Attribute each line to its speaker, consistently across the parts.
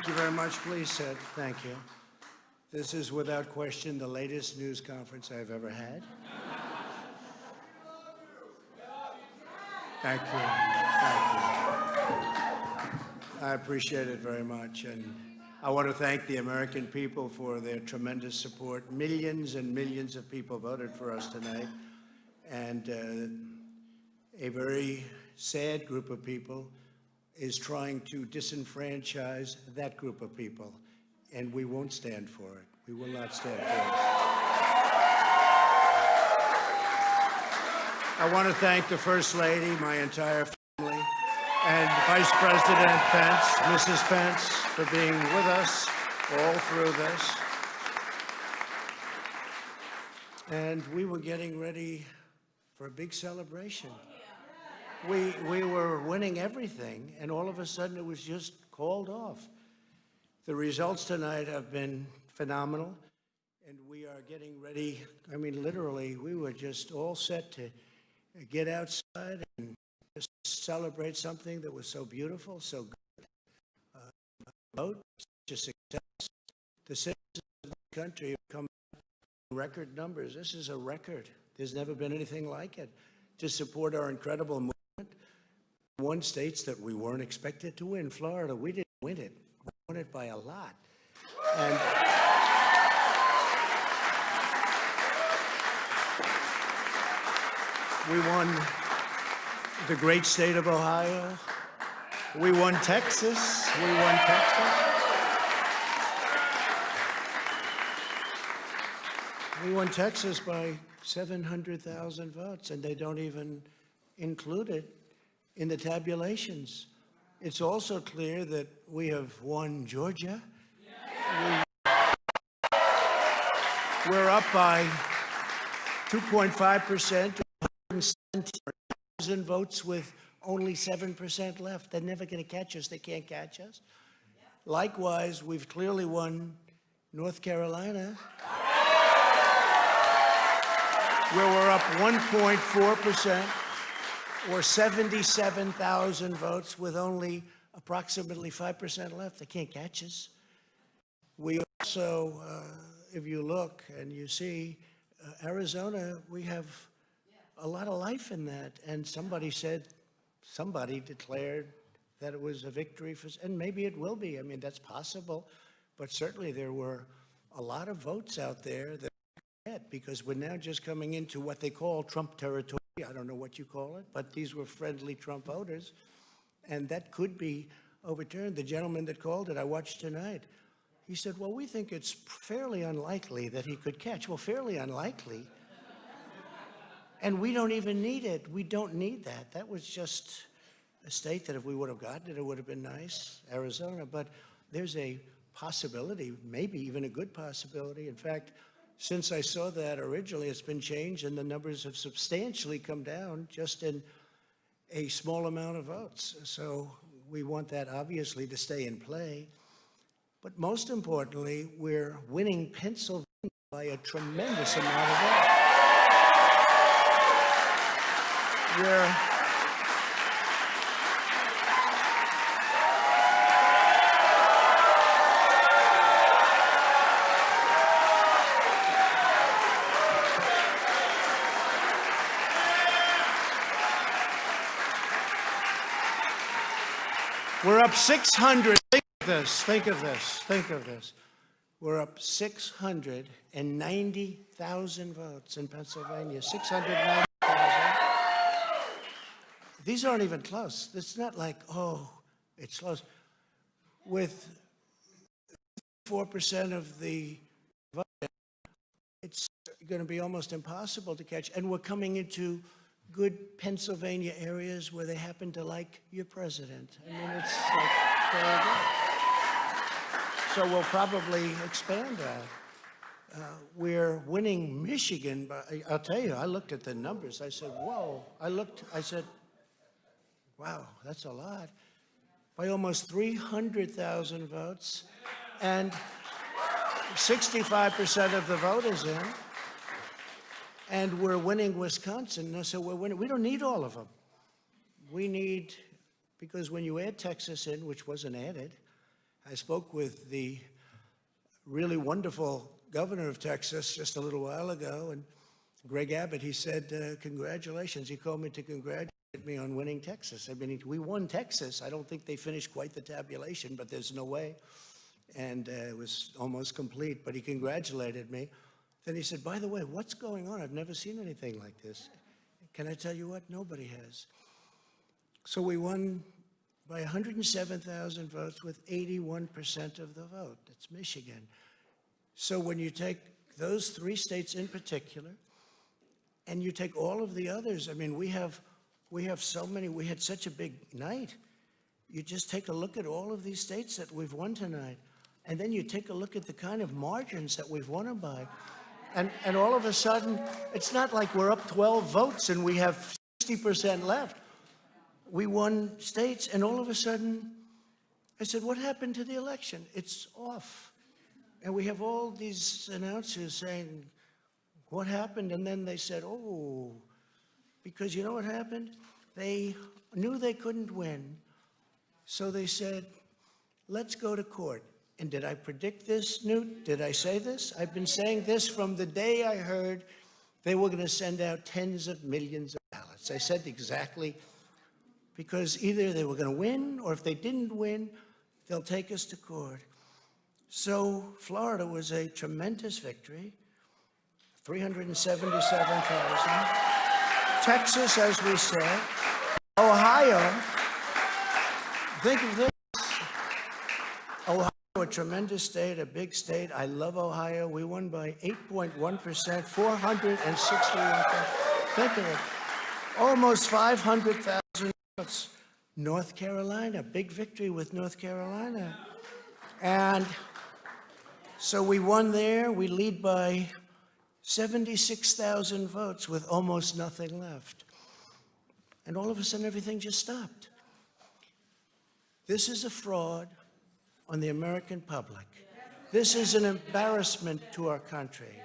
Speaker 1: Thank you very much. Please sit. Thank you. This is without question the latest news conference I've ever had. Thank you. Thank you. I appreciate it very much. And I want to thank the American people for their tremendous support. Millions and millions of people voted for us tonight. And a very sad group of people is trying to disenfranchise that group of people. And we won't stand for it. We will not stand for it. I want to thank the First Lady, my entire family, and Vice President Pence, Mrs. Pence, for being with us all through this. And we were getting ready for a big celebration. We were winning everything, and all of a sudden it was just called off. The results tonight have been phenomenal, and we are getting ready. I mean, literally, we were just all set to get outside and just celebrate something that was so beautiful, so good. Vote, such a success. The citizens of the country have come in record numbers. This is a record. There's never been anything like it to support our incredible movement. Won states that we weren't expected to win. Florida, we didn't win it. We won it by a lot. And we won the great state of Ohio. We won Texas. We won Texas. We won Texas by 700,000 votes, and they don't even include it in the tabulations. It's also clear that we have won Georgia. We're up by 2.5%, 117,000 votes with only 7% left. They're never going to catch us. They can't catch us. Likewise, we've clearly won North Carolina, where we're up 1.4%, or 77,000 votes with only approximately 5% left. They can't catch us. We also, if you look and you see, Arizona, we have a lot of life in that. And somebody declared that it was a victory for, and maybe it will be. I mean, that's possible. But certainly there were a lot of votes out there that because we're now just coming into what they call Trump territory. I don't know what you call it, but these were friendly Trump voters, and that could be overturned. The gentleman that called it, I watched tonight, he said, well, we think it's fairly unlikely that he could catch. Well, fairly unlikely. And we don't even need it. We don't need that. That was just a state that if we would have gotten it, it would have been nice, Arizona. But there's a possibility, maybe even a good possibility. In fact, since I saw that originally, it's been changed, and the numbers have substantially come down just in a small amount of votes. So we want that, obviously, to stay in play. But most importantly, we're winning Pennsylvania by a tremendous amount of votes. We're up 600. Think of this. Think of this. Think of this. We're up 690,000 votes in Pennsylvania. 690,000. These aren't even close. It's not like, oh, it's close. With 4% of the vote, it's going to be almost impossible to catch. And we're coming into good Pennsylvania areas where they happen to like your president. I mean, it's like very good. So we'll probably expand that. We're winning Michigan, but I'll tell you, I looked at the numbers. I said, whoa. I said, wow, that's a lot. By almost 300,000 votes, and 65% of the vote is in. And we're winning Wisconsin, so we're winning. We don't need all of them. We need, because when you add Texas in, which wasn't added, I spoke with the really wonderful governor of Texas just a little while ago, and Greg Abbott, he said, congratulations. He called me to congratulate me on winning Texas. I mean, we won Texas. I don't think they finished quite the tabulation, but there's no way. And it was almost complete, but he congratulated me. Then he said, by the way, what's going on? I've never seen anything like this. Can I tell you what? Nobody has. So we won by 107,000 votes with 81% of the vote. That's Michigan. So when you take those 3 states in particular, and you take all of the others, I mean, we have so many, we had such a big night. You just take a look at all of these states that we've won tonight, and then you take a look at the kind of margins that we've won them by. And all of a sudden, it's not like we're up 12 votes and we have 60% left. We won states, and all of a sudden, I said, what happened to the election? It's off. And we have all these announcers saying, what happened? And then they said, oh, because you know what happened? They knew they couldn't win, so they said, let's go to court. And did I predict this, Newt? Did I say this? I've been saying this from the day I heard they were going to send out tens of millions of ballots. I said exactly, because either they were going to win, or if they didn't win, they'll take us to court. So Florida was a tremendous victory, 377,000. Texas, as we said. Ohio, think of this. Ohio, a tremendous state, a big state. I love Ohio. We won by 8.1%, 461. Think of it. Almost 500,000 votes. North Carolina, big victory with North Carolina. And so we won there. We lead by 76,000 votes with almost nothing left. And all of a sudden, everything just stopped. This is a fraud on the American public. This is an embarrassment to our country.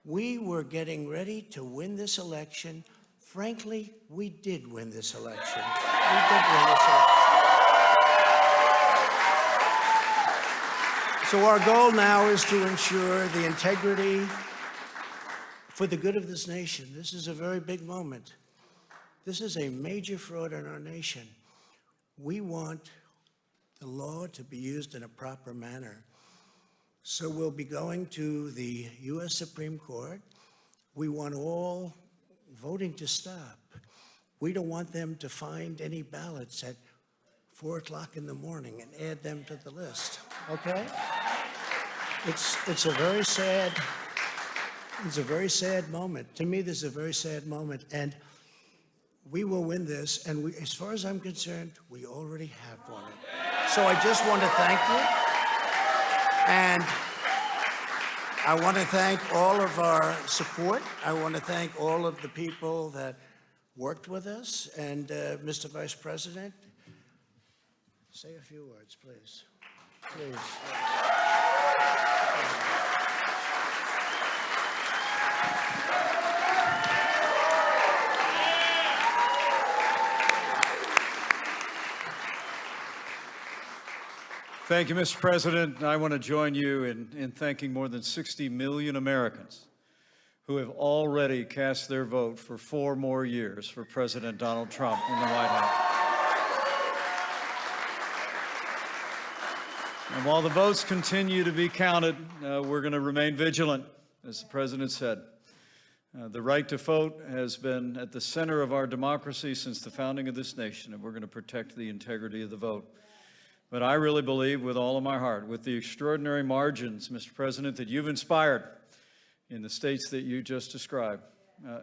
Speaker 1: We were getting ready to win this election. Frankly, we did win this election. We did win this election. So our goal now is to ensure the integrity for the good of this nation. This is a very big moment. This is a major fraud in our nation. We want the law to be used in a proper manner. So we'll be going to the U.S. Supreme Court. We want all voting to stop. We don't want them to find any ballots at 4 o'clock in the morning and add them to the list, okay? It's a very sad moment. To me, this is a very sad moment, and we will win this, and as far as I'm concerned, we already have won it. So I just want to thank you, and I want to thank all of our support. I want to thank all of the people that worked with us, and Mr. Vice President, say a few words, please. Please.
Speaker 2: Thank you, Mr. President. I want to join you in thanking more than 60 million Americans who have already cast their vote for 4 more years for President Donald Trump in the White House. And while the votes continue to be counted, we're going to remain vigilant, as the President said. The right to vote has been at the center of our democracy since the founding of this nation, and we're going to protect the integrity of the vote. But I really believe with all of my heart, with the extraordinary margins, Mr. President, that you've inspired in the states that you just described,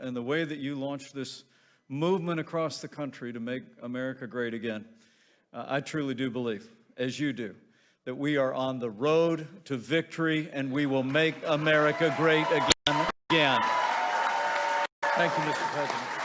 Speaker 2: and the way that you launched this movement across the country to make America great again, I truly do believe, as you do, that we are on the road to victory and we will make America great again. Thank you, Mr. President.